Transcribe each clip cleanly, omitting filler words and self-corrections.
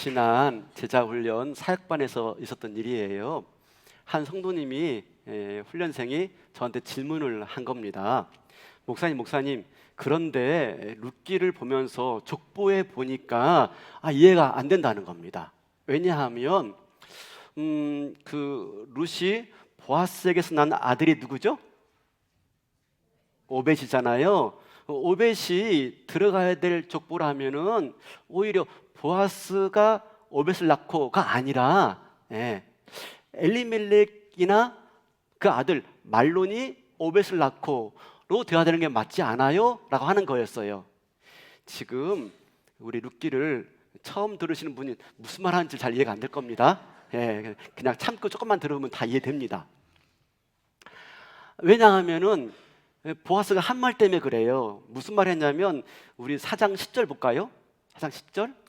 지난 제자훈련 사역반에서 있었던 일이에요. 한 성도님이 훈련생이 저한테 질문을 한 겁니다. 목사님, 그런데 룻기를 보면서 족보에 보니까 이해가 안 된다는 겁니다. 왜냐하면 그 룻이 보아스에게서 난 아들이 누구죠? 오벳이잖아요. 오벳이 들어가야 될 족보라면은 오히려 보아스가 오벳을 낳고가 아니라 엘리멜렉이나 그 아들 말론이 오벳을 낳고로 되어야 되는 게 맞지 않아요? 라고 하는 거였어요. 지금 우리 룻기를 처음 들으시는 분이 무슨 말 하는지 잘 이해가 안 될 겁니다. 그냥 참고 조금만 들으면 다 이해됩니다. 왜냐하면은 보아스가 한 말 때문에 그래요. 무슨 말 했냐면 우리 4장 10절 볼까요? 4장 10절.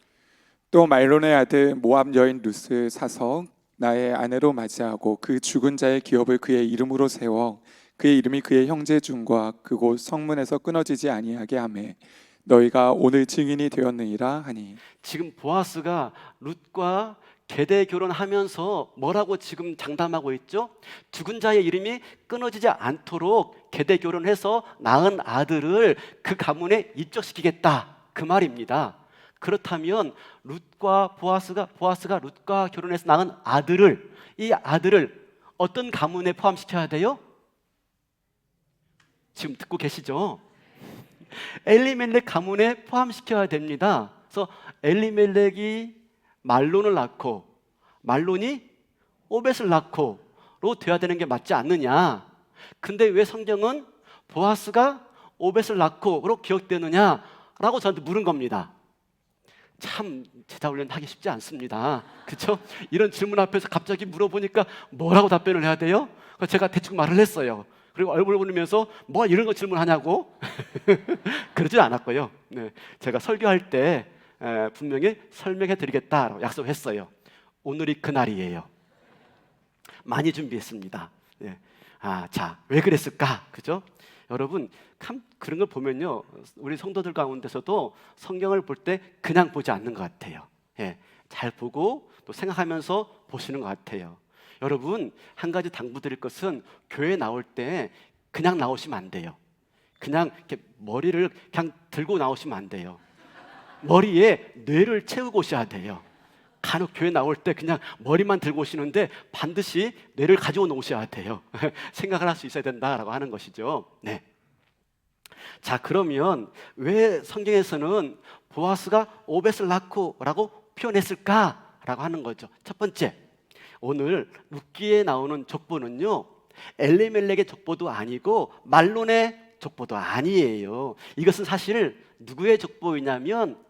또 말론의 아들 모압 여인 룻을 사서 나의 아내로 맞이하고 그 죽은 자의 기업을 그의 이름으로 세워 그의 이름이 그의 형제 중과 그곳 성문에서 끊어지지 아니하게 하매 너희가 오늘 증인이 되었느니라 하니. 지금 보아스가 룻과 계대 결혼하면서 뭐라고 지금 장담하고 있죠? 죽은 자의 이름이 끊어지지 않도록 계대 결혼해서 낳은 아들을 그 가문에 입적시키겠다, 그 말입니다. 그렇다면 보아스가 룻과 결혼해서 낳은 이 아들을 어떤 가문에 포함시켜야 돼요? 지금 듣고 계시죠? 엘리멜렉 가문에 포함시켜야 됩니다. 그래서 엘리멜렉이 말론을 낳고 말론이 오벳을 낳고로 돼야 되는 게 맞지 않느냐? 근데 왜 성경은 보아스가 오벳을 낳고로 기억되느냐라고 저한테 물은 겁니다. 참 제자훈련 하기 쉽지 않습니다. 그렇죠? 이런 질문 앞에서 갑자기 물어보니까 뭐라고 답변을 해야 돼요? 제가 대충 말을 했어요. 그리고 얼굴 보면서 뭐 이런 거 질문하냐고 그러진 않았고요. 제가 설교할 때 분명히 설명해 드리겠다라고 약속했어요. 오늘이 그날이에요. 많이 준비했습니다. 자, 왜 그랬을까? 그죠? 여러분, 그런 걸 보면요, 우리 성도들 가운데서도 성경을 볼 때 그냥 보지 않는 것 같아요. 잘 보고 또 생각하면서 보시는 것 같아요. 여러분, 한 가지 당부드릴 것은 교회 나올 때 그냥 나오시면 안 돼요. 그냥 이렇게 머리를 그냥 들고 나오시면 안 돼요. 머리에 뇌를 채우고 오셔야 돼요. 간혹 교회 나올 때 그냥 머리만 들고 오시는데 반드시 뇌를 가지고 오셔야 돼요. 생각을 할 수 있어야 된다라고 하는 것이죠. 자, 그러면 왜 성경에서는 보아스가 오벳을 낳고라고 표현했을까라고 하는 거죠. 첫 번째, 오늘 룻기에 나오는 족보는요, 엘리멜렉의 족보도 아니고 말론의 족보도 아니에요. 이것은 사실 누구의 족보이냐면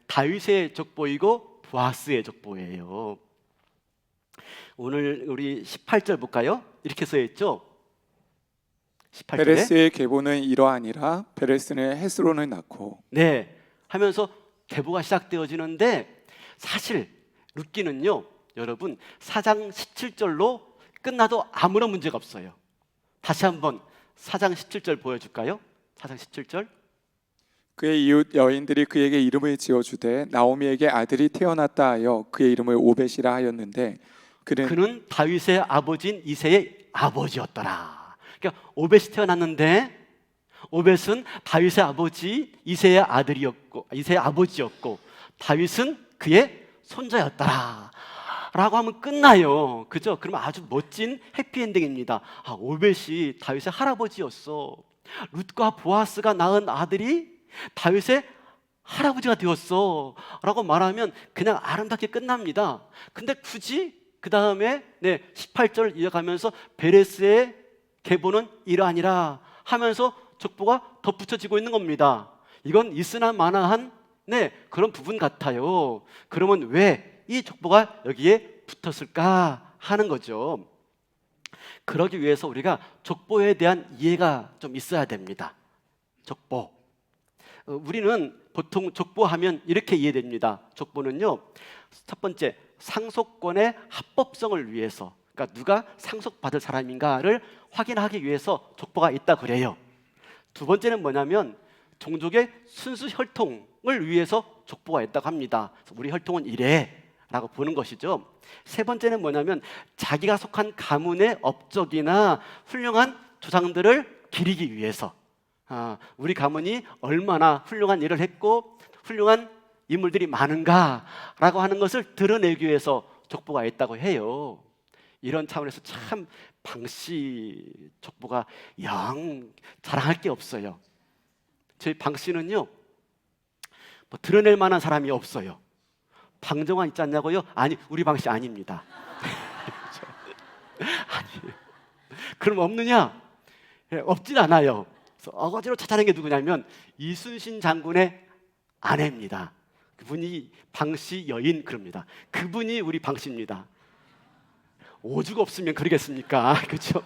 다윗의 족보이고 보아스의 족보예요. 오늘 우리 18절 볼까요? 이렇게 써 있죠. 18절에 베레스의 계보는 이러하니라. 베레스는 헤스론을 낳고. 하면서 계보가 시작되어지는데 사실 룻기는요, 여러분 4장 17절로 끝나도 아무런 문제가 없어요. 다시 한번 4장 17절 보여줄까요? 4장 17절. 그의 이웃 여인들이 그에게 이름을 지어주되 나오미에게 아들이 태어났다 하여 그의 이름을 오벳이라 하였는데 그는 다윗의 아버지인 이새의 아버지였더라. 그러니까 오벳이 태어났는데 오벳은 다윗의 아버지 이새의 아들이었고 이새의 아버지였고 다윗은 그의 손자였더라 라고 하면 끝나요. 그죠? 그러면 아주 멋진 해피엔딩입니다. 오벳이 다윗의 할아버지였어. 룻과 보아스가 낳은 아들이 다윗의 할아버지가 되었어 라고 말하면 그냥 아름답게 끝납니다. 근데 굳이 그 다음에 18절 이어가면서 베레스의 계보는 이러하니라 하면서 족보가 덧붙여지고 있는 겁니다. 이건 있으나 마나한 그런 부분 같아요. 그러면 왜 이 족보가 여기에 붙었을까 하는 거죠. 그러기 위해서 우리가 족보에 대한 이해가 좀 있어야 됩니다. 족보. 우리는 보통 족보하면 이렇게 이해됩니다. 족보는요, 첫 번째 상속권의 합법성을 위해서, 그러니까 누가 상속받을 사람인가를 확인하기 위해서 족보가 있다 그래요. 두 번째는 뭐냐면 종족의 순수 혈통을 위해서 족보가 있다고 합니다. 그래서 우리 혈통은 이래 라고 보는 것이죠. 세 번째는 뭐냐면 자기가 속한 가문의 업적이나 훌륭한 조상들을 기리기 위해서 우리 가문이 얼마나 훌륭한 일을 했고 훌륭한 인물들이 많은가라고 하는 것을 드러내기 위해서 족보가 있다고 해요. 이런 차원에서 참 방씨 족보가 영 자랑할 게 없어요. 저희 방씨는요 뭐 드러낼 만한 사람이 없어요. 방정환 있지 않냐고요? 아니, 우리 방씨 아닙니다. 아니에요. 그럼 없느냐? 없진 않아요. 그래서 어거지로 찾아낸 게 누구냐면 이순신 장군의 아내입니다. 그분이 방씨 여인 그럽니다. 그분이 우리 방씨입니다. 오죽 없으면 그러겠습니까? 그렇죠?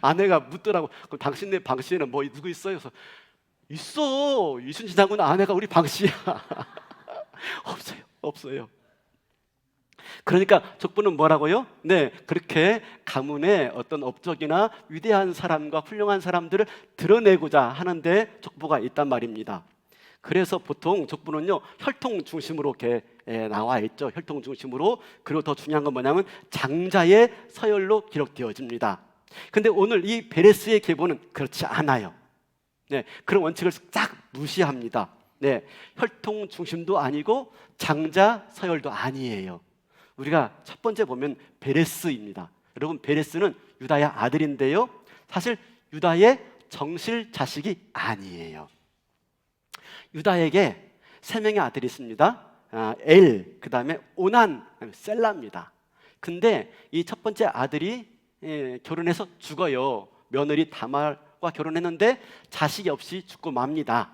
아내가 묻더라고. 그럼 당신네 방씨에는 뭐 누구 있어요? 그래서 있어. 이순신 장군 아내가 우리 방씨야. 없어요. 그러니까 족보는 뭐라고요? 네, 그렇게 가문의 어떤 업적이나 위대한 사람과 훌륭한 사람들을 드러내고자 하는데 족보가 있단 말입니다. 그래서 보통 족보는요 혈통 중심으로 이렇게 나와 있죠. 혈통 중심으로. 그리고 더 중요한 건 뭐냐면 장자의 서열로 기록되어집니다. 근데 오늘 이 베레스의 계보는 그렇지 않아요. 네, 그런 원칙을 싹 무시합니다. 네, 혈통 중심도 아니고 장자 서열도 아니에요. 우리가 첫 번째 보면 베레스입니다. 여러분, 베레스는 유다의 아들인데요 사실 유다의 정실 자식이 아니에요. 유다에게 세 명의 아들이 있습니다. 엘, 그 다음에 오난, 셀라입니다. 근데 이 첫 번째 아들이 결혼해서 죽어요. 며느리 다말과 결혼했는데 자식이 없이 죽고 맙니다.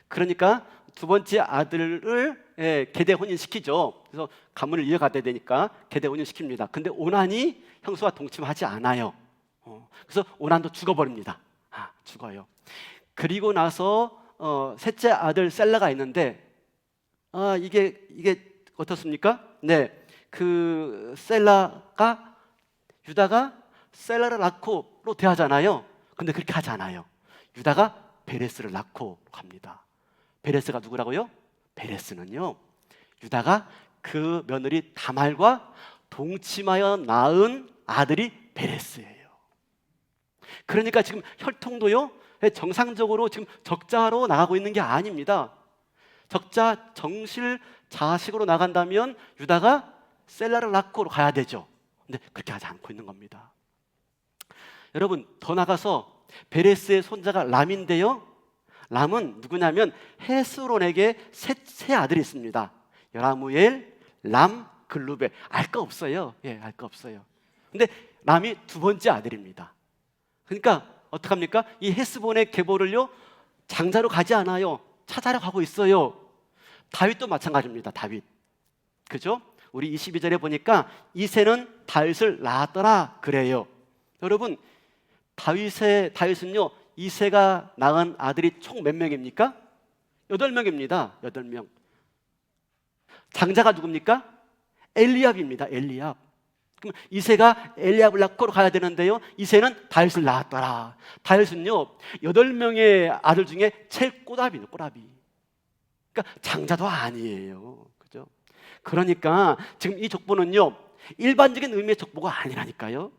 그러니까 두 번째 아들을 계대 혼인시키죠. 그래서 가문을 이어가야 되니까 계대 혼인시킵니다. 근데 오난이 형수와 동침하지 않아요. 그래서 오난도 죽어버립니다. 죽어요. 그리고 나서 셋째 아들 셀라가 있는데 이게 어떻습니까? 네, 그 셀라가 유다가 셀라를 낳고로 대하잖아요. 근데 그렇게 하지 않아요. 유다가 베레스를 낳고 갑니다. 베레스가 누구라고요? 베레스는요 유다가 그 며느리 다말과 동침하여 낳은 아들이 베레스예요. 그러니까 지금 혈통도요 정상적으로 지금 적자로 나가고 있는 게 아닙니다. 적자 정실 자식으로 나간다면 유다가 셀라를 낳고 가야 되죠. 근데 그렇게 하지 않고 있는 겁니다. 여러분, 더 나가서 베레스의 손자가 람인데요 람은 누구냐면 헤스론에게 세 아들이 있습니다. 여라무엘, 람, 글루벨. 알 거 없어요. 알 거 없어요. 근데 람이 두 번째 아들입니다. 그러니까 어떡합니까? 이 헤스본의 계보를요 장자로 가지 않아요. 찾아러 가고 있어요. 다윗도 마찬가지입니다. 다윗. 그죠? 우리 22절에 보니까 이새는 다윗을 낳았더라 그래요. 여러분, 다윗은요 이새가 낳은 아들이 총 몇 명입니까? 8명입니다. 8명. 장자가 누굽니까? 엘리압입니다. 엘리압. 그럼 이새가 엘리압을 낳고 가야 되는데요 이새는 다윗을 낳았더라. 다윗은요 8명의 아들 중에 제일 꼬라비는 꼬라비. 그러니까 장자도 아니에요. 그죠? 그러니까 지금 이 족보는요 일반적인 의미의 족보가 아니라니까요.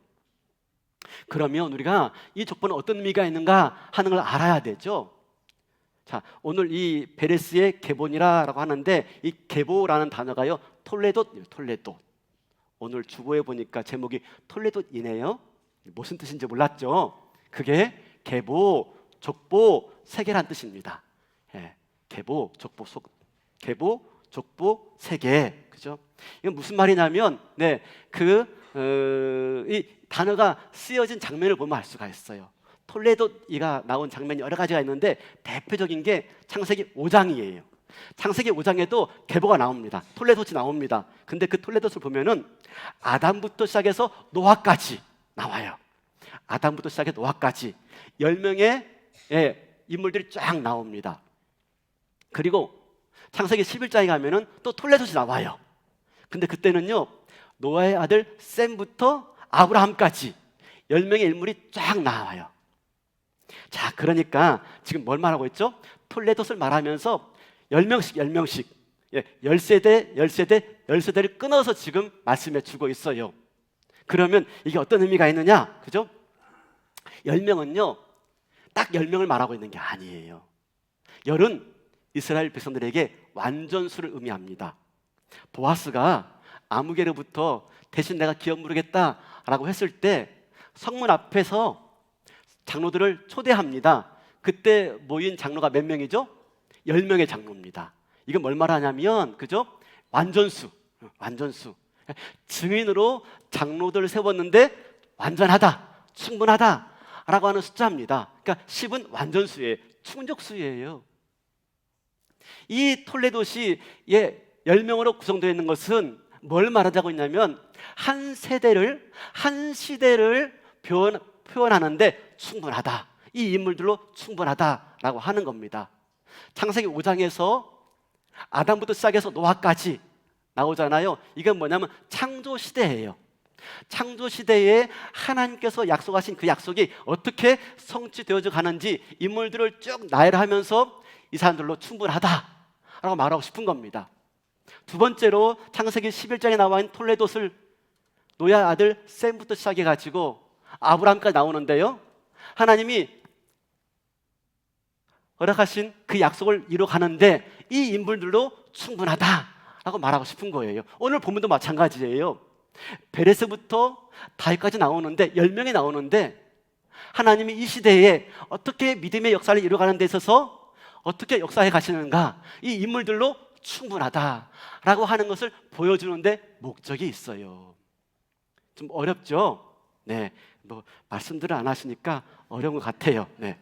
그러면 우리가 이 족보는 어떤 의미가 있는가 하는 걸 알아야 되죠. 자, 오늘 이 베레스의 계보니라고 하는데 이 계보라는 단어가요 톨레돗. 오늘 주보에 보니까 제목이 톨레돗이네요. 무슨 뜻인지 몰랐죠? 그게 계보, 족보, 세계란 뜻입니다. 계보, 족보, 세계. 그죠? 이건 무슨 말이냐면 이 단어가 쓰여진 장면을 보면 알 수가 있어요. 톨레도이가 나온 장면이 여러 가지가 있는데 대표적인 게 창세기 5장이에요. 창세기 5장에도 계보가 나옵니다. 톨레돗이 나옵니다. 근데 그 톨레돗을 보면은 아담부터 시작해서 노아까지 나와요. 아담부터 시작해 노아까지 10명의 인물들이 쫙 나옵니다. 그리고 창세기 11장에 가면은 또 톨레돗이 나와요. 근데 그때는요 노아의 아들 셈부터 아브라함까지 10명의 인물이 쫙 나와요. 자, 그러니까 지금 뭘 말하고 있죠? 톨레도스를 말하면서 10명씩 예, 10세대를 끊어서 지금 말씀해 주고 있어요. 그러면 이게 어떤 의미가 있느냐? 그죠? 10명은요, 딱 10명을 말하고 있는 게 아니에요. 열은 이스라엘 백성들에게 완전수를 의미합니다. 보아스가 아무개로부터 대신 내가 기업 물으겠다라고 했을 때 성문 앞에서 장로들을 초대합니다. 그때 모인 장로가 몇 명이죠? 10명의 장로입니다. 이건 뭘 말하냐면, 그죠? 완전수. 증인으로 장로들을 세웠는데 완전하다, 충분하다라고 하는 숫자입니다. 그러니까 10은 완전수예요. 충족수예요. 이 톨레도시 10명으로 구성되어 있는 것은 뭘 말하자고 했냐면 한 세대를, 한 시대를 표현하는데 충분하다. 이 인물들로 충분하다라고 하는 겁니다. 창세기 5장에서 아담부터 시작해서 노아까지 나오잖아요. 이건 뭐냐면 창조 시대예요. 창조 시대에 하나님께서 약속하신 그 약속이 어떻게 성취되어져 가는지 인물들을 쭉 나열하면서 이 사람들로 충분하다라고 말하고 싶은 겁니다. 두 번째로 창세기 11장에 나와 있는 톨레도스를 노아의 아들 셈부터 시작해가지고 아브라함까지 나오는데요, 하나님이 허락하신 그 약속을 이뤄가는데 이 인물들로 충분하다라고 말하고 싶은 거예요. 오늘 본문도 마찬가지예요. 베레스부터 다윗까지 나오는데 10명이 나오는데 하나님이 이 시대에 어떻게 믿음의 역사를 이뤄가는 데 있어서 어떻게 역사해 가시는가, 이 인물들로 충분하다라고 하는 것을 보여주는데 목적이 있어요. 좀 어렵죠? 네, 뭐 말씀들을 안 하시니까 어려운 것 같아요. 네.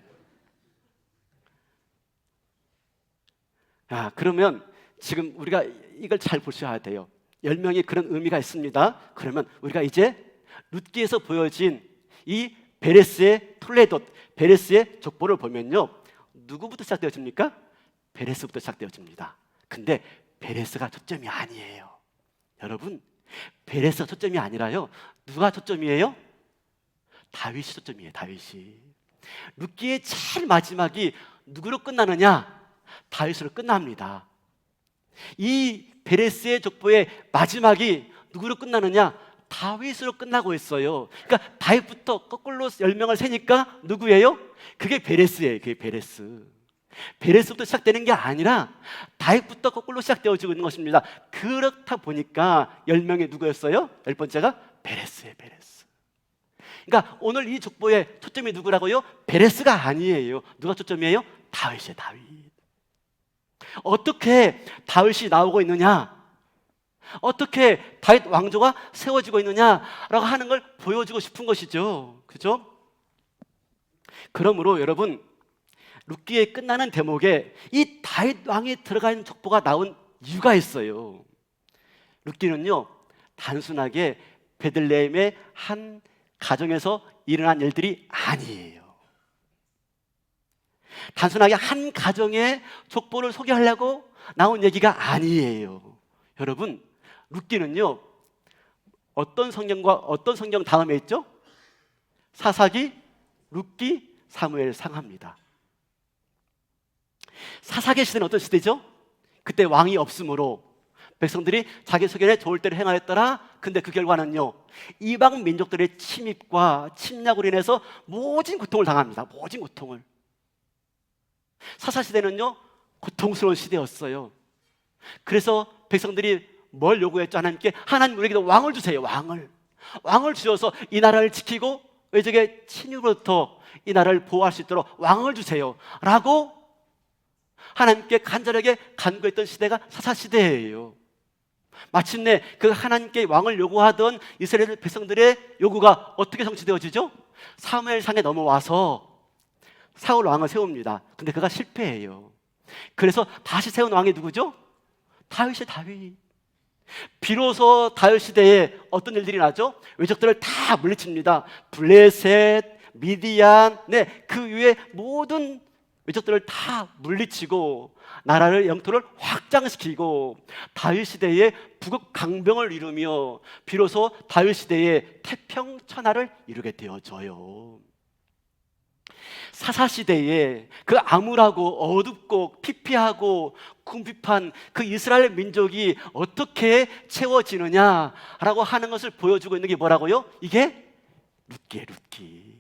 그러면 지금 우리가 이걸 잘 보셔야 돼요. 10명이 그런 의미가 있습니다. 그러면 우리가 이제 룻기에서 보여진 이 베레스의 톨레도, 베레스의 족보를 보면요, 누구부터 시작되어집니까? 베레스부터 시작되어집니다. 근데 베레스가 초점이 아니에요. 여러분, 베레스가 초점이 아니라요, 누가 초점이에요? 다윗이 초점이에요. 다윗이. 룻기의 제일 마지막이 누구로 끝나느냐? 다윗으로 끝납니다. 이 베레스의 족보의 마지막이 누구로 끝나느냐? 다윗으로 끝나고 있어요. 그러니까 다윗부터 거꾸로 10명을 세니까 누구예요? 그게 베레스예요. 그게 베레스. 베레스부터 시작되는 게 아니라 다윗부터 거꾸로 시작되어지고 있는 것입니다. 그렇다 보니까 10명이 누구였어요? 10번째가 베레스예요. 베레스. 그러니까 오늘 이 족보의 초점이 누구라고요? 베레스가 아니에요. 누가 초점이에요? 다윗이에요. 다윗. 어떻게 다윗이 나오고 있느냐, 어떻게 다윗 왕조가 세워지고 있느냐라고 하는 걸 보여주고 싶은 것이죠. 그죠? 그러므로 여러분, 룻기에 끝나는 대목에 이 다윗 왕이 들어가 있는 족보가 나온 이유가 있어요. 룻기는요, 단순하게 베들레헴의 한 가정에서 일어난 일들이 아니에요. 단순하게 한 가정의 족보를 소개하려고 나온 얘기가 아니에요. 여러분, 룻기는요, 어떤 성경과 어떤 성경 다음에 있죠? 사사기, 룻기, 사무엘, 상하입니다. 사사기 시대는 어떤 시대죠? 그때 왕이 없으므로 백성들이 자기 소견에 좋을 대로 행하였더라. 근데 그 결과는요, 이방 민족들의 침입과 침략으로 인해서 모진 고통을 당합니다. 모진 고통을. 사사시대는요, 고통스러운 시대였어요. 그래서 백성들이 뭘 요구했죠? 하나님께, 하나님 우리에게도 왕을 주세요. 왕을 주셔서 이 나라를 지키고 외적의 침입으로부터 이 나라를 보호할 수 있도록 왕을 주세요 라고 하나님께 간절하게 간구했던 시대가 사사시대예요. 마침내 그 하나님께 왕을 요구하던 이스라엘 백성들의 요구가 어떻게 성취되어지죠? 사무엘상에 넘어와서 사울 왕을 세웁니다. 근데 그가 실패해요. 그래서 다시 세운 왕이 누구죠? 다윗이에요. 다윗. 비로소 다윗 시대에 어떤 일들이 나죠? 외적들을 다 물리칩니다. 블레셋, 미디안, 그 위에 모든 외적들을 다 물리치고 나라를, 영토를 확장시키고 다윗 시대에 북극 강병을 이루며 비로소 다윗 시대에 태평천하를 이루게 되어져요. 사사시대에 그 암울하고 어둡고 피폐하고 궁핍한 그 이스라엘 민족이 어떻게 채워지느냐라고 하는 것을 보여주고 있는 게 뭐라고요? 이게 룻기예요, 룻기.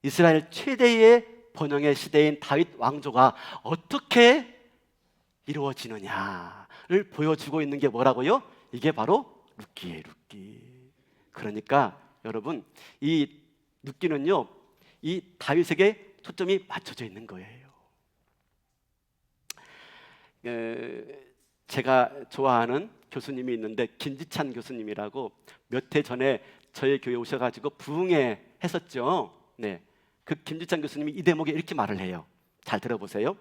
이스라엘 최대의 번영의 시대인 다윗 왕조가 어떻게 이루어지느냐를 보여주고 있는 게 뭐라고요? 이게 바로 룻기예요, 룻기. 그러니까 여러분, 이 룻기는요, 이 다윗에게 초점이 맞춰져 있는 거예요. 제가 좋아하는 교수님이 있는데 김지찬 교수님이라고 몇 해 전에 저희 교회 오셔가지고 부흥회 했었죠. 네, 그 김지찬 교수님이 이 대목에 이렇게 말을 해요. 잘 들어보세요.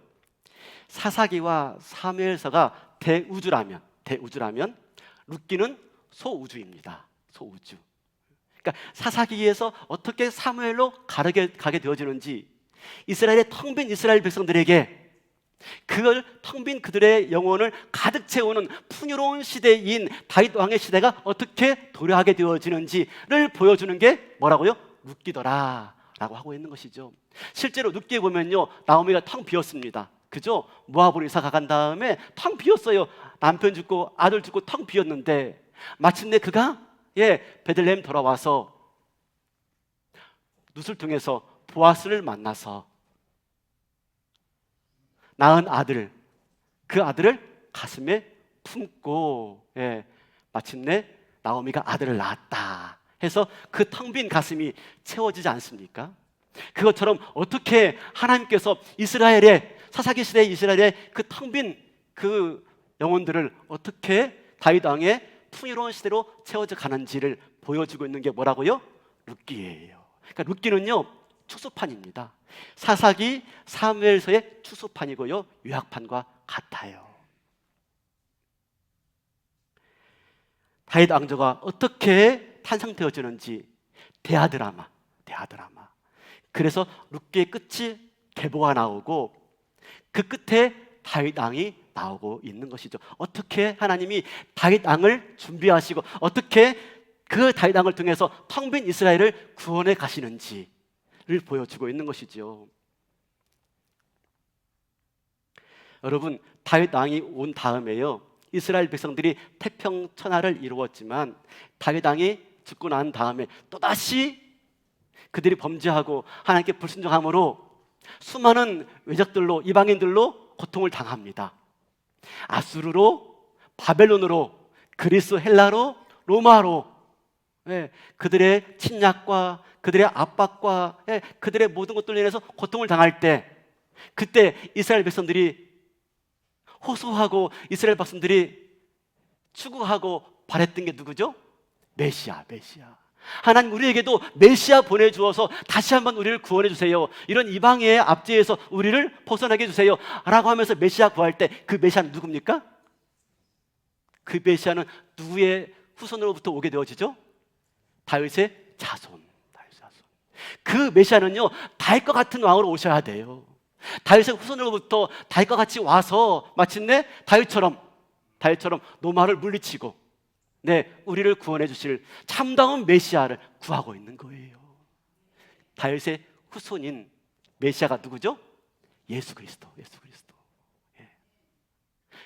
사사기와 사무엘서가 대우주라면 룻기는 소우주입니다. 소우주. 그러니까 사사기에서 어떻게 사무엘로 가게 되어지는지, 이스라엘의 텅 빈 이스라엘 백성들에게 그걸 텅 빈 그들의 영혼을 가득 채우는 풍요로운 시대인 다윗 왕의 시대가 어떻게 도래하게 되어지는지를 보여주는 게 뭐라고요? 룻기더라 라고 하고 있는 것이죠. 실제로 룻기에 보면요, 나오미가 텅 비었습니다. 그죠? 모압으로 이사 간 다음에 텅 비었어요. 남편 죽고 아들 죽고 텅 비었는데 마침내 그가 베들레헴 돌아와서 룻을 통해서 보아스를 만나서 낳은 아들, 그 아들을 가슴에 품고 마침내 나오미가 아들을 낳았다 해서 그 텅 빈 가슴이 채워지지 않습니까? 그것처럼 어떻게 하나님께서 이스라엘의 사사기 시대의 이스라엘의 그 텅 빈 그 영혼들을 어떻게 다윗 왕의 풍요로운 시대로 채워져 가는지를 보여주고 있는 게 뭐라고요? 룻기예요. 그러니까 룻기는요, 추수판입니다. 사사기, 사무엘서의 추수판이고요, 요약판과 같아요. 다윗 왕조가 어떻게 탄생되어지는지 대하드라마. 그래서 룻기의 끝이 계보가 나오고 그 끝에 다윗 왕이 나오고 있는 것이죠. 어떻게 하나님이 다윗 왕을 준비하시고 어떻게 그 다윗 왕을 통해서 텅 빈 이스라엘을 구원해 가시는지를 보여주고 있는 것이죠. 여러분, 다윗 왕이 온 다음에요, 이스라엘 백성들이 태평천하를 이루었지만 다윗 왕이 죽고 난 다음에 또다시 그들이 범죄하고 하나님께 불순종함으로 수많은 외적들로, 이방인들로 고통을 당합니다. 아수르로, 바벨론으로, 그리스, 헬라로, 로마로 그들의 침략과 그들의 압박과 그들의 모든 것들로 인해서 고통을 당할 때, 그때 이스라엘 백성들이 호소하고 이스라엘 백성들이 추구하고 바랬던 게 누구죠? 메시아. 하나님, 우리에게도 메시아 보내주어서 다시 한번 우리를 구원해 주세요. 이런 이방의 압제에서 우리를 벗어나게 해주세요 라고 하면서 메시아 구할 때, 그 메시아는 누굽니까? 그 메시아는 누구의 후손으로부터 오게 되어지죠? 다윗의 자손. 그 메시아는요, 다윗과 같은 왕으로 오셔야 돼요. 다윗의 후손으로부터 다윗과 같이 와서 마침내 다윗처럼 노마를 물리치고 우리를 구원해 주실 참다운 메시아를 구하고 있는 거예요. 다윗의 후손인 메시아가 누구죠? 예수 그리스도.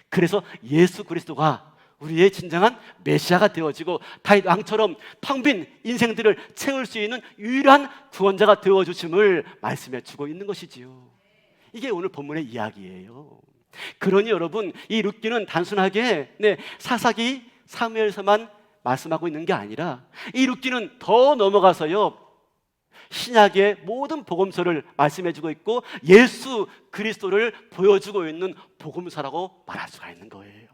그래서 예수 그리스도가 우리의 진정한 메시아가 되어지고 다윗 왕처럼 텅 빈 인생들을 채울 수 있는 유일한 구원자가 되어주심을 말씀해 주고 있는 것이지요. 이게 오늘 본문의 이야기예요. 그러니 여러분, 이 룻기는 단순하게 사사기, 사무엘서만 말씀하고 있는 게 아니라 이 룻기는 더 넘어가서요, 신약의 모든 복음서를 말씀해주고 있고 예수 그리스도를 보여주고 있는 복음서라고 말할 수가 있는 거예요.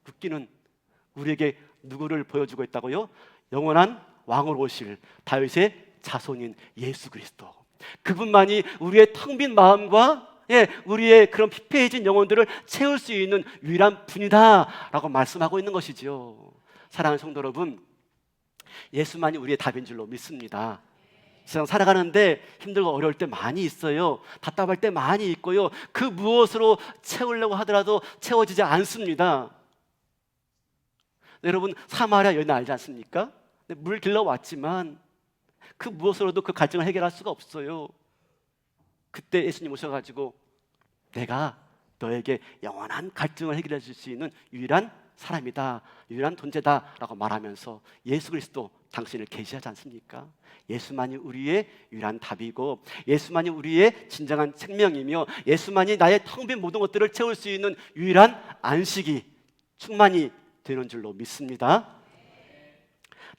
룻기는 우리에게 누구를 보여주고 있다고요? 영원한 왕으로 오실 다윗의 자손인 예수 그리스도. 그분만이 우리의 텅 빈 마음과 우리의 그런 피폐해진 영혼들을 채울 수 있는 유일한 분이다 라고 말씀하고 있는 것이죠. 사랑하는 성도 여러분, 예수만이 우리의 답인 줄로 믿습니다. 세상 살아가는데 힘들고 어려울 때 많이 있어요. 답답할 때 많이 있고요, 그 무엇으로 채우려고 하더라도 채워지지 않습니다. 여러분, 사마리아 여인 알지 않습니까? 물 길러 왔지만 그 무엇으로도 그 갈증을 해결할 수가 없어요. 그때 예수님 오셔가지고 내가 너에게 영원한 갈증을 해결해 줄 수 있는 유일한 사람이다, 유일한 존재다라고 말하면서 예수 그리스도 당신을 계시하지 않습니까? 예수만이 우리의 유일한 답이고 예수만이 우리의 진정한 생명이며 예수만이 나의 텅 빈 모든 것들을 채울 수 있는 유일한 안식이 충만이 되는 줄로 믿습니다.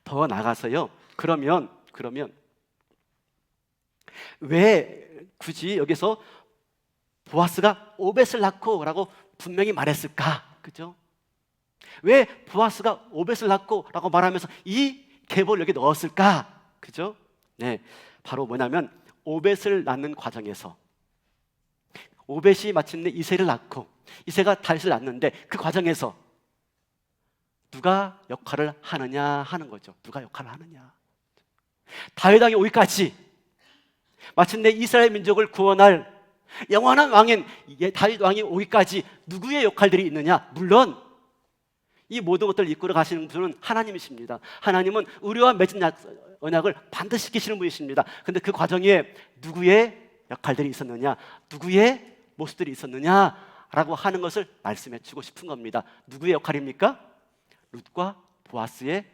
더 나아가서요. 그러면 왜 굳이 여기서 보아스가 오벳을 낳고라고 분명히 말했을까? 그죠? 왜 보아스가 오벳을 낳고라고 말하면서 이 계보를 여기 넣었을까? 그죠? 네, 바로 뭐냐면 오벳을 낳는 과정에서 오벳이 마침내 이새를 낳고 이새가 다윗을 낳는데 그 과정에서 누가 역할을 하느냐 하는 거죠. 누가 역할을 하느냐. 다윗 왕이 오기까지 마침내 이스라엘 민족을 구원할 영원한 왕인 다윗 왕이 오기까지 누구의 역할들이 있느냐? 물론 이 모든 것들을 이끌어 가시는 분은 하나님이십니다. 하나님은 우리와 맺은 언약을 반드시 지키시는 분이십니다. 그런데 그 과정에 누구의 역할들이 있었느냐, 누구의 모습들이 있었느냐라고 하는 것을 말씀해 주고 싶은 겁니다. 누구의 역할입니까? 룻과 보아스의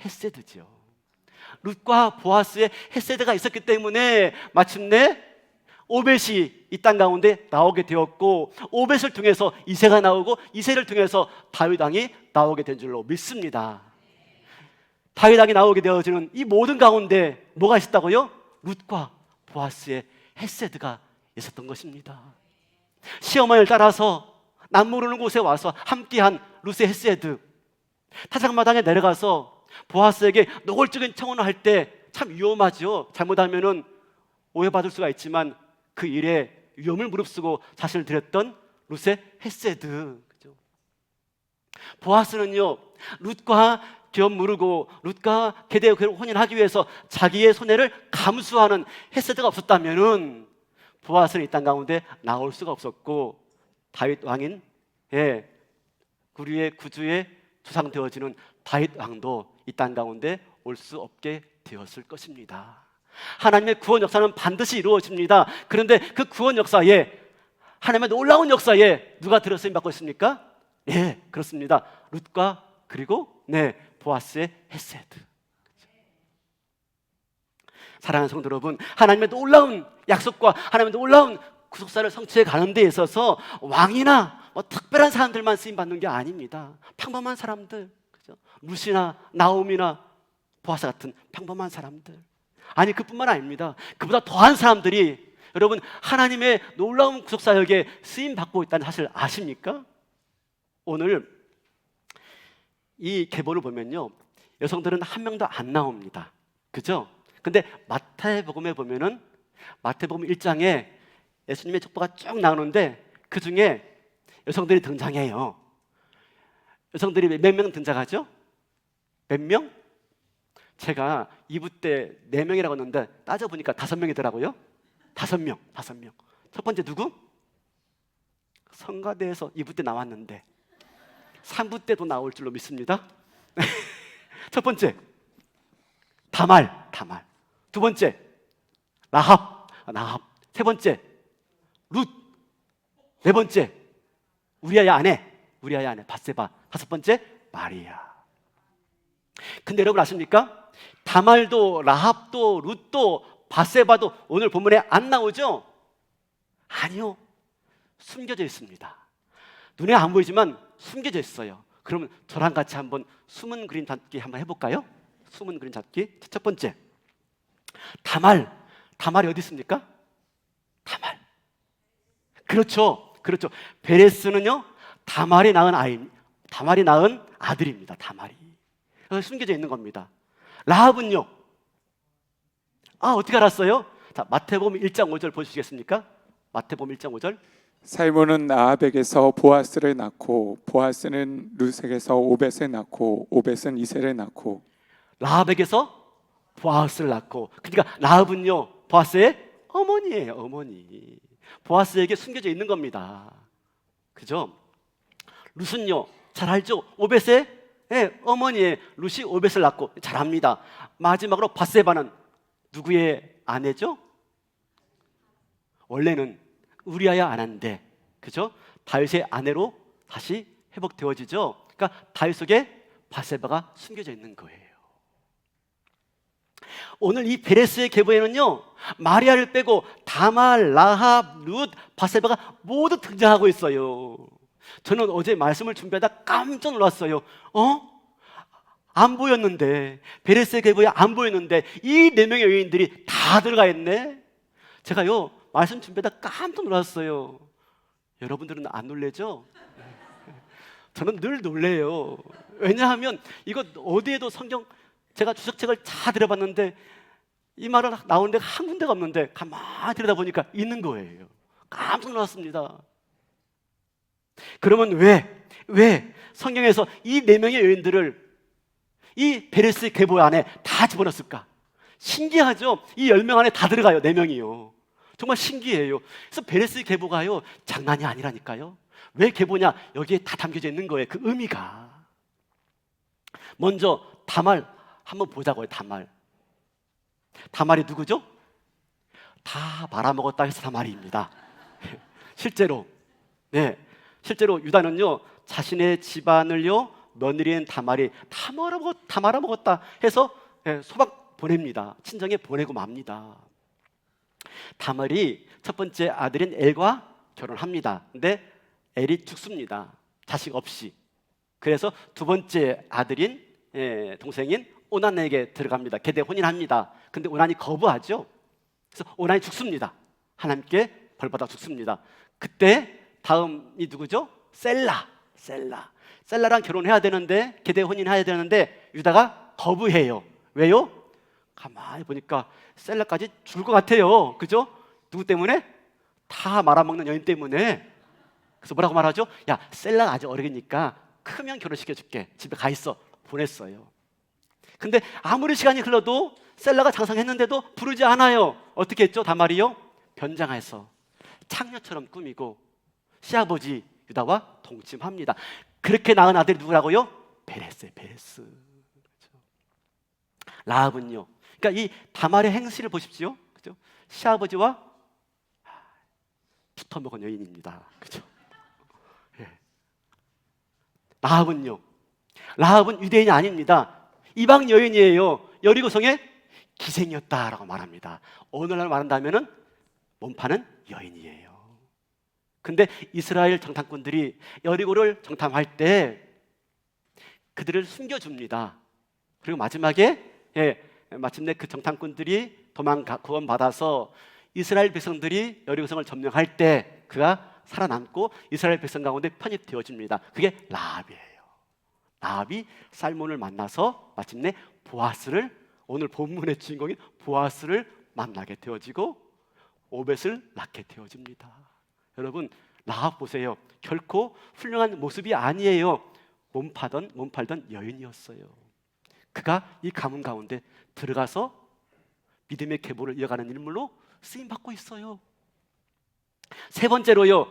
헤세드지요. 룻과 보아스의 헤세드가 있었기 때문에 마침내 오벳이 이 땅 가운데 나오게 되었고 오벳을 통해서 이새가 나오고 이새를 통해서 다윗 왕이 나오게 된 줄로 믿습니다. 다윗 왕이 나오게 되어지는 이 모든 가운데 뭐가 있었다고요? 룻과 보아스의 헤세드가 있었던 것입니다. 시어머니를 따라서 남모르는 곳에 와서 함께한 룻의 헤세드, 타작마당에 내려가서 보아스에게 노골적인 청혼을 할 때 참 위험하죠. 잘못하면은 오해받을 수가 있지만 그 일에 위험을 무릅쓰고 자신을 드렸던 룻의 헤세드. 그죠? 보아스는요, 룻과 죄업 무르고 룻과 게대어 혼인하기 위해서 자기의 손해를 감수하는 헤세드가 없었다면은 보아스는 이 땅 가운데 나올 수가 없었고 다윗 왕인 우리의 구주의 조상 되어지는 다윗 왕도 이 땅 가운데 올 수 없게 되었을 것입니다. 하나님의 구원 역사는 반드시 이루어집니다. 그런데 그 구원 역사에, 하나님의 놀라운 역사에 누가 들어쓰임 받고 있습니까? 예, 그렇습니다. 룻과 그리고 보아스의 헤세드. 사랑하는 성도 여러분, 하나님의 놀라운 약속과 하나님의 놀라운 구속사를 성취해 가는 데 있어서 왕이나 특별한 사람들만 쓰임 받는 게 아닙니다. 평범한 사람들, 그죠? 룻이나 나옴이나 보아스 같은 평범한 사람들. 아니, 그뿐만 아닙니다. 그보다 더한 사람들이 여러분 하나님의 놀라운 구속사역에 쓰임 받고 있다는 사실 아십니까? 오늘 이 계보를 보면요, 여성들은 한 명도 안 나옵니다. 그죠? 근데 마태복음에 보면은 마태복음 1장에 예수님의 족보가 쭉 나오는데 그 중에 여성들이 등장해요. 여성들이 몇 명 등장하죠? 몇 명? 제가 2부 때 4명이라고 했는데 따져보니까 5명이더라고요. 5명. 첫 번째 누구? 성가대에서 2부 때 나왔는데 3부 때도 나올 줄로 믿습니다. 첫 번째 다말. 두 번째 라합. 세 번째 룻. 네 번째 우리아의 아내 바세바. 다섯 번째 마리아. 근데 여러분 아십니까? 다말도 라합도 룻도 바세바도 오늘 본문에 안 나오죠? 아니요, 숨겨져 있습니다. 눈에 안 보이지만 숨겨져 있어요. 그러면 저랑 같이 한번 숨은 그림 잡기 한번 해볼까요? 숨은 그림 잡기. 첫 번째 다말이 어디 있습니까? 다말. 그렇죠. 베레스는요 다말이 낳은 아들입니다. 다말이. 그래서 숨겨져 있는 겁니다. 라합은요? 어떻게 알았어요? 자, 마태복음 1장 5절 보시겠습니까? 마태복음 1장 5절. 살몬은 라합에게서 보아스를 낳고 보아스는 룻에게서 오벳을 낳고 오벳은 이새를 낳고. 라합에게서 보아스를 낳고, 그러니까 라합은요 보아스의 어머니예요. 어머니. 보아스에게 숨겨져 있는 겁니다. 그죠? 룻은요 잘 알죠? 오벳의 어머니의 룻이 오벳을 낳고 잘합니다. 마지막으로 밧세바는 누구의 아내죠? 원래는 우리아의 아내인데, 그죠? 다윗의 아내로 다시 회복되어지죠. 그러니까 다윗 속에 밧세바가 숨겨져 있는 거예요. 오늘 이 베레스의 계보에는요, 마리아를 빼고 다말, 라합, 룻, 밧세바가 모두 등장하고 있어요. 저는 어제 말씀을 준비하다 깜짝 놀랐어요. 안 보였는데, 베레스의 계보에 안 보였는데 이 네 명의 여인들이 다 들어가 있네. 제가요 말씀 준비하다 깜짝 놀랐어요. 여러분들은 안 놀래죠? 저는 늘 놀래요. 왜냐하면 이거 어디에도 성경, 제가 주석책을 다 들어봤는데 이 말은 나오는 데가 한 군데가 없는데 가만히 들여다보니까 있는 거예요. 깜짝 놀랐습니다. 그러면 왜 성경에서 이 네 명의 여인들을 이 베레스 계보 안에 다 집어넣었을까? 신기하죠? 이 10명 안에 다 들어가요. 4명이요. 정말 신기해요. 그래서 베레스 계보가요 장난이 아니라니까요. 왜 계보냐? 여기에 다 담겨져 있는 거예요. 그 의미가. 먼저 다말 한번 보자고요. 다말이 누구죠? 다 말아먹었다 해서 다말입니다. 실제로 유다는요 자신의 집안을요 며느리인 다말이 다 말아먹었다 해서 소박 보냅니다. 친정에 보내고 맙니다. 다말이 첫 번째 아들인 엘과 결혼합니다. 근데 엘이 죽습니다. 자식 없이. 그래서 두 번째 아들인 동생인 오난에게 들어갑니다. 계대 혼인합니다. 근데 오난이 거부하죠. 그래서 오난이 죽습니다. 하나님께 벌받아 죽습니다. 그때 다음이 누구죠? 셀라랑 결혼해야 되는데, 계대 혼인해야 되는데 유다가 거부해요. 왜요? 가만히 보니까 셀라까지 죽을 것 같아요. 그죠? 누구 때문에? 다 말아먹는 여인 때문에. 그래서 뭐라고 말하죠? 야, 셀라가 아직 어리니까 크면 결혼시켜줄게. 집에 가 있어. 보냈어요. 근데 아무리 시간이 흘러도 셀라가 장성했는데도 부르지 않아요. 어떻게 했죠? 다말이요? 변장해서 창녀처럼 꾸미고 시아버지 유다와 동침합니다. 그렇게 낳은 아들이 누구라고요? 베레스. 그렇죠? 라합은요. 그러니까 이 다말의 행실을 보십시오. 그죠? 시아버지와 붙어먹은 여인입니다. 그죠? 예. 라합은 유대인이 아닙니다. 이방 여인이에요. 여리고성의 기생이었다라고 말합니다. 오늘날 말한다면은 몸파는 여인이에요. 근데 이스라엘 정탐꾼들이 여리고를 정탐할 때 그들을 숨겨줍니다. 그리고 마지막에 마침내 그 정탐꾼들이 구원받아서 이스라엘 백성들이 여리고성을 점령할 때 그가 살아남고 이스라엘 백성 가운데 편입되어집니다. 그게 라합이에요. 라합이 살몬을 만나서 마침내 보아스를, 오늘 본문의 주인공인 보아스를 만나게 되어지고 오벳을 낳게 되어집니다. 여러분, 라합 보세요. 결코 훌륭한 모습이 아니에요. 몸 팔던 여인이었어요. 그가 이 가문 가운데 들어가서 믿음의 계보를 이어가는 인물로 쓰임받고 있어요. 세 번째로요,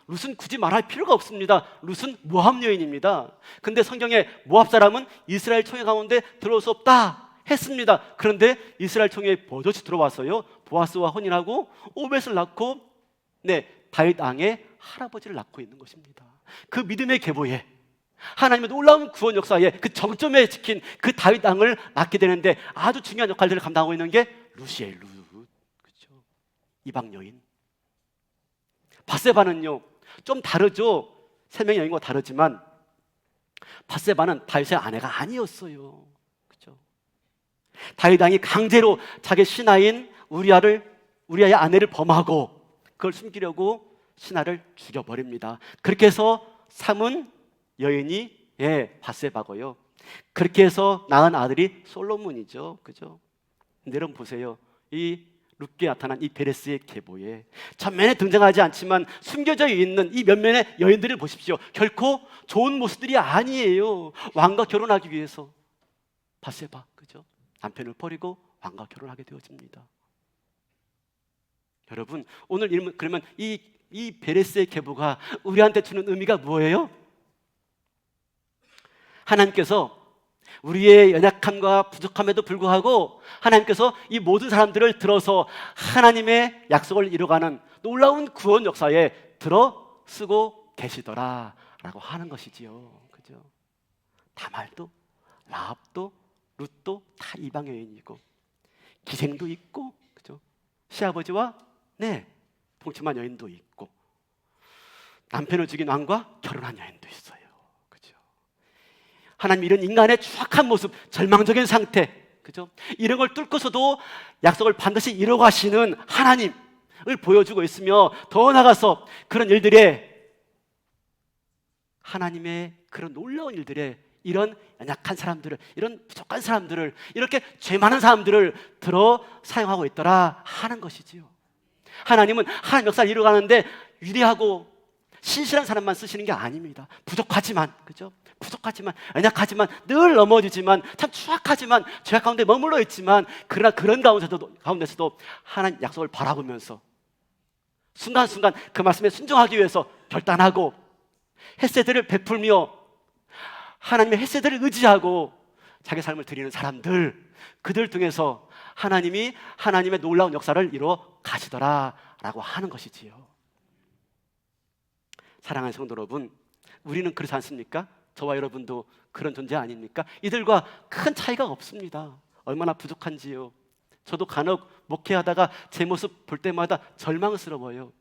룻은 굳이 말할 필요가 없습니다. 룻은 모압 여인입니다. 근데 성경에 모압 사람은 이스라엘 총회 가운데 들어올 수 없다 했습니다. 그런데 이스라엘 총회에 버젓이 들어와서요 보아스와 혼인하고 오벳을 낳고 다윗 왕의 할아버지를 낳고 있는 것입니다. 그 믿음의 계보에 하나님의 놀라운 구원 역사에 그 정점에 지킨 그 다윗 왕을 낳게 되는데 아주 중요한 역할들을 감당하고 있는 게 룻이에요. 그렇죠? 이방 여인. 밧세바는요 좀 다르죠. 세 명의 여인과 다르지만 밧세바는 다윗의 아내가 아니었어요. 그렇죠? 다윗 왕이 강제로 자기 신하인 우리아의 아내를 범하고 그걸 숨기려고 신하를 죽여버립니다. 그렇게 해서 삼은 여인이 밧세바고요. 그렇게 해서 낳은 아들이 솔로몬이죠. 그죠? 근데 여러분 보세요. 이 룻기에 나타난 이 베레스의 계보에 전면에 등장하지 않지만 숨겨져 있는 이 몇몇의 여인들을 보십시오. 결코 좋은 모습들이 아니에요. 왕과 결혼하기 위해서 밧세바, 그죠? 남편을 버리고 왕과 결혼하게 되어집니다. 여러분, 오늘 그러면 이 베레스의 계보가 우리한테 주는 의미가 뭐예요? 하나님께서 우리의 연약함과 부족함에도 불구하고 하나님께서 이 모든 사람들을 들어서 하나님의 약속을 이루어가는 놀라운 구원 역사에 들어 쓰고 계시더라라고 하는 것이지요. 그죠? 다말도, 라합도, 룻도 다 이방 여인이고 기생도 있고, 그죠? 시아버지와 동침한 여인도 있고 남편을 죽인 왕과 결혼한 여인도 있어요. 그죠? 하나님 이런 인간의 추악한 모습, 절망적인 상태, 그죠? 이런 걸 뚫고서도 약속을 반드시 이루어가시는 하나님을 보여주고 있으며 더 나아가서 그런 일들에 하나님의 그런 놀라운 일들에 이런 연약한 사람들을, 이런 부족한 사람들을, 이렇게 죄 많은 사람들을 들어 사용하고 있더라 하는 것이지요. 하나님은 하나님 역사를 이루어가는데 위대하고 신실한 사람만 쓰시는 게 아닙니다. 부족하지만, 그죠? 부족하지만, 연약하지만, 늘 넘어지지만, 참 추악하지만, 죄악 가운데 머물러 있지만, 그러나 그런 가운데서도 하나님 약속을 바라보면서 순간순간 그 말씀에 순종하기 위해서 결단하고 헷세들을 베풀며 하나님의 헷세들을 의지하고 자기 삶을 드리는 사람들, 그들 통해서 하나님이 하나님의 놀라운 역사를 이루어 가시더라라고 하는 것이지요. 사랑하는 성도 여러분, 우리는 그렇지 않습니까? 저와 여러분도 그런 존재 아닙니까? 이들과 큰 차이가 없습니다. 얼마나 부족한지요. 저도 간혹 목회하다가 제 모습 볼 때마다 절망스러워요.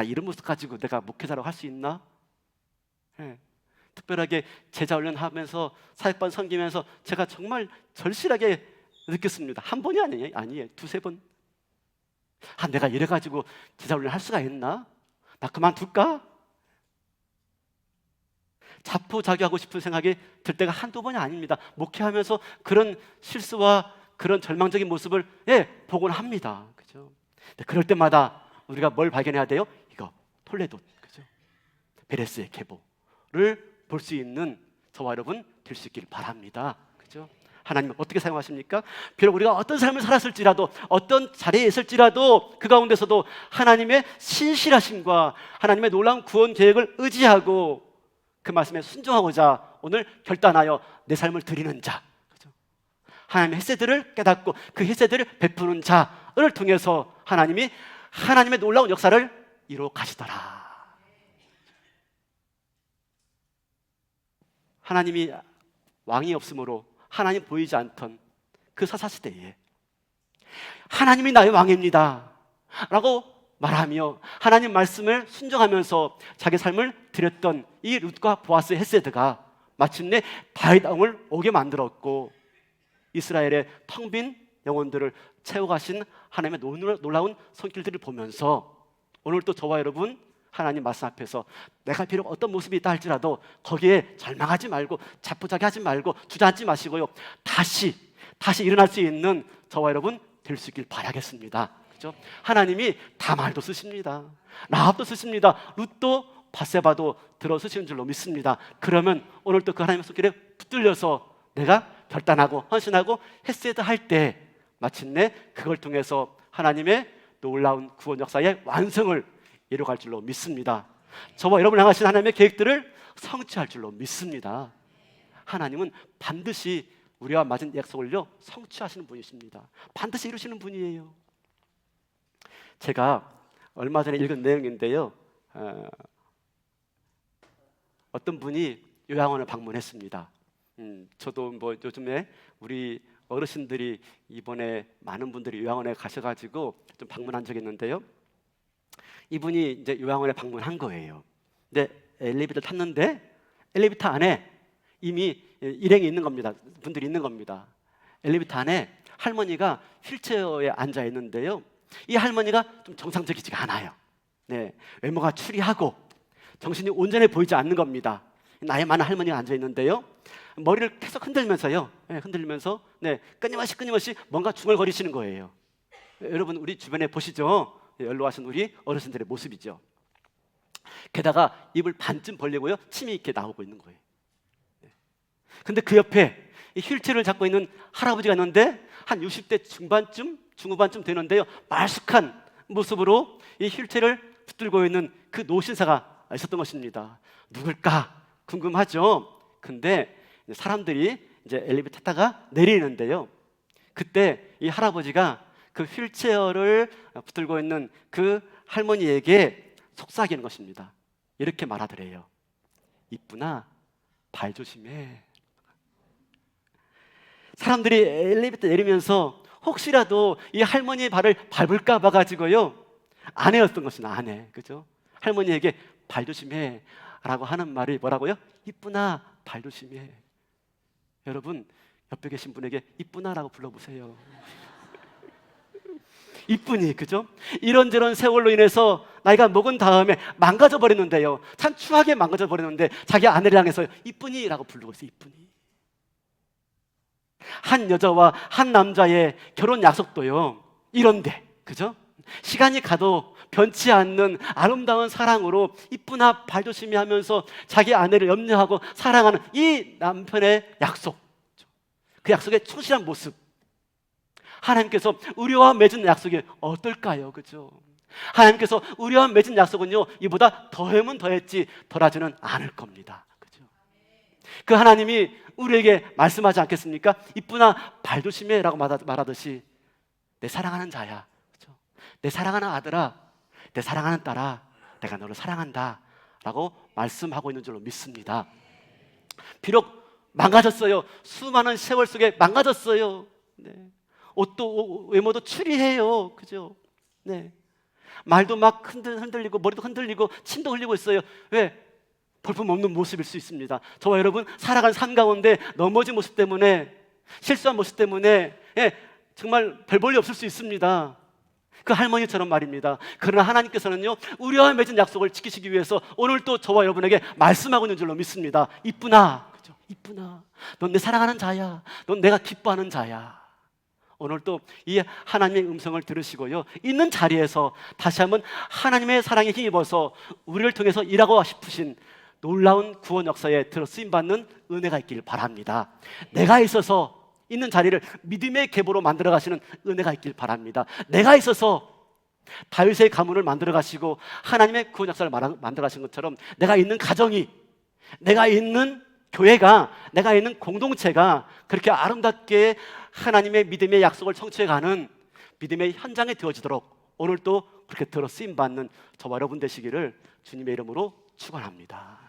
이런 모습 가지고 내가 목회자라고 할 수 있나? 특별하게 제자 훈련하면서 사역반 섬기면서 제가 정말 절실하게 느꼈습니다. 한 번이 아니에요. 두세 번. 내가 이래가지고 제자 훈련 할 수가 있나? 나 그만둘까? 자포자기하고 싶은 생각이 들 때가 한두 번이 아닙니다. 목회하면서 그런 실수와 그런 절망적인 모습을 보곤 합니다. 그죠? 그럴 때마다 우리가 뭘 발견해야 돼요? 이거 톨레도, 그죠? 베레스의 계보를 볼 수 있는 저와 여러분 될 수 있기를 바랍니다. 그죠? 하나님은 어떻게 사용하십니까? 비록 우리가 어떤 삶을 살았을지라도, 어떤 자리에 있을지라도 그 가운데서도 하나님의 신실하심과 하나님의 놀라운 구원 계획을 의지하고 그 말씀에 순종하고자 오늘 결단하여 내 삶을 드리는 자, 그죠? 하나님의 헷세들을 깨닫고 그 헷세들을 베푸는 자를 통해서 하나님이 하나님의 놀라운 역사를 이루어 가시더라. 하나님이 왕이 없으므로 하나님 보이지 않던 그 사사시대에 하나님이 나의 왕입니다 라고 말하며 하나님 말씀을 순종하면서 자기 삶을 드렸던 이 룻과 보아스의 헷세드가 마침내 다윗 왕을 오게 만들었고 이스라엘의 텅 빈 영혼들을 채워가신 하나님의 놀라운 손길들을 보면서 오늘 또 저와 여러분 하나님 말씀 앞에서 내가 비록 어떤 모습이 있다 할지라도 거기에 절망하지 말고 자포자기하지 말고 주저앉지 마시고요, 다시 일어날 수 있는 저와 여러분 될 수 있길 바라겠습니다. 그죠? 하나님이 다말도 쓰십니다. 라합도 쓰십니다. 룻도 바세바도 들어 쓰시는 줄로 믿습니다. 그러면 오늘 또 그 하나님의 손길에 붙들려서 내가 결단하고 헌신하고 헷세드 할 때 마침내 그걸 통해서 하나님의 놀라운 구원 역사의 완성을 이루어갈 줄로 믿습니다. 저와 여러분을 향하신 하나님의 계획들을 성취할 줄로 믿습니다. 하나님은 반드시 우리와 맞은 약속을요 성취하시는 분이십니다. 반드시 이루시는 분이에요. 제가 얼마 전에 읽은 내용인데요, 어떤 분이 요양원을 방문했습니다. 저도 뭐 요즘에 우리 어르신들이 이번에 많은 분들이 요양원에 가셔가지고 좀 방문한 적이 있는데요, 이분이 이제 요양원에 방문한 거예요. 근데 엘리베이터 탔는데 엘리베이터 안에 이미 일행이 있는 겁니다. 분들이 있는 겁니다. 엘리베이터 안에 할머니가 휠체어에 앉아 있는데요, 이 할머니가 좀 정상적이지가 않아요. 외모가 추리하고 정신이 온전해 보이지 않는 겁니다. 나이 많은 할머니가 앉아 있는데요, 머리를 계속 흔들면서요, 흔들면서 끊임없이 뭔가 중얼거리시는 거예요. 여러분 우리 주변에 보시죠. 연로하신 우리 어르신들의 모습이죠. 게다가 입을 반쯤 벌리고요, 침이 이렇게 나오고 있는 거예요. 근데 그 옆에 이 휠체어를 잡고 있는 할아버지가 있는데 한 60대 중후반쯤 되는데요, 말쑥한 모습으로 이 휠체어를 붙들고 있는 그 노신사가 있었던 것입니다. 누굴까 궁금하죠? 근데 사람들이 이제 엘리베이터 타다가 내리는데요. 그때 이 할아버지가 그 휠체어를 붙들고 있는 그 할머니에게 속삭이는 것입니다. 이렇게 말하더래요. 이쁘나 발 조심해. 사람들이 엘리베이터 내리면서 혹시라도 이 할머니의 발을 밟을까 봐 가지고요. 아내였던 것이나 아내, 그죠? 할머니에게 발 조심해 라고 하는 말이 뭐라고요? 이쁘나 발 조심해. 여러분 옆에 계신 분에게 이쁘나라고 불러보세요. 이쁘니, 그죠? 이런저런 세월로 인해서 나이가 먹은 다음에 망가져 버렸는데요. 참 추하게 망가져 버렸는데 자기 아내를 향해서 이쁘니라고 부르고 있어요. 이쁘니. 한 여자와 한 남자의 결혼 약속도요. 이런데, 그죠? 시간이 가도 변치 않는 아름다운 사랑으로 이쁘나 발 조심히 하면서 자기 아내를 염려하고 사랑하는 이 남편의 약속, 그 약속에 충실한 모습, 하나님께서 우리와 맺은 약속이 어떨까요? 그죠? 하나님께서 우리와 맺은 약속은요, 이보다 더하면 더했지 덜하지는 않을 겁니다. 그죠? 그 하나님이 우리에게 말씀하지 않겠습니까? 이쁘나 발 조심해 라고 말하듯이 내 사랑하는 자야, 그죠? 내 사랑하는 아들아, 내 사랑하는 딸아, 내가 너를 사랑한다 라고 말씀하고 있는 줄로 믿습니다. 비록 망가졌어요. 수많은 세월 속에 망가졌어요. 네. 옷도 외모도 추리해요. 그죠? 네. 말도 막 흔들리고 머리도 흔들리고 침도 흘리고 있어요. 왜? 볼품없는 모습일 수 있습니다. 저와 여러분 살아간 삶 가운데 넘어진 모습 때문에, 실수한 모습 때문에 정말 별 볼일 없을 수 있습니다. 그 할머니처럼 말입니다. 그러나 하나님께서는요, 우리와 맺은 약속을 지키시기 위해서 오늘 또 저와 여러분에게 말씀하고 있는 줄로 믿습니다. 이쁘나, 그죠? 이쁘나, 넌 내 사랑하는 자야. 넌 내가 기뻐하는 자야. 오늘 또 이 하나님의 음성을 들으시고요, 있는 자리에서 다시 한번 하나님의 사랑에 힘입어서 우리를 통해서 일하고 싶으신 놀라운 구원 역사에 들어 쓰임받는 은혜가 있길 바랍니다. 내가 있어서 있는 자리를 믿음의 계보로 만들어 가시는 은혜가 있길 바랍니다. 내가 있어서 다윗의 가문을 만들어 가시고 하나님의 구원 역사를 만들어 가신 것처럼 내가 있는 가정이, 내가 있는 교회가, 내가 있는 공동체가 그렇게 아름답게 하나님의 믿음의 약속을 성취해가는 믿음의 현장에 되어지도록 오늘 또 그렇게 들어 쓰임받는 저와 여러분 되시기를 주님의 이름으로 축원합니다.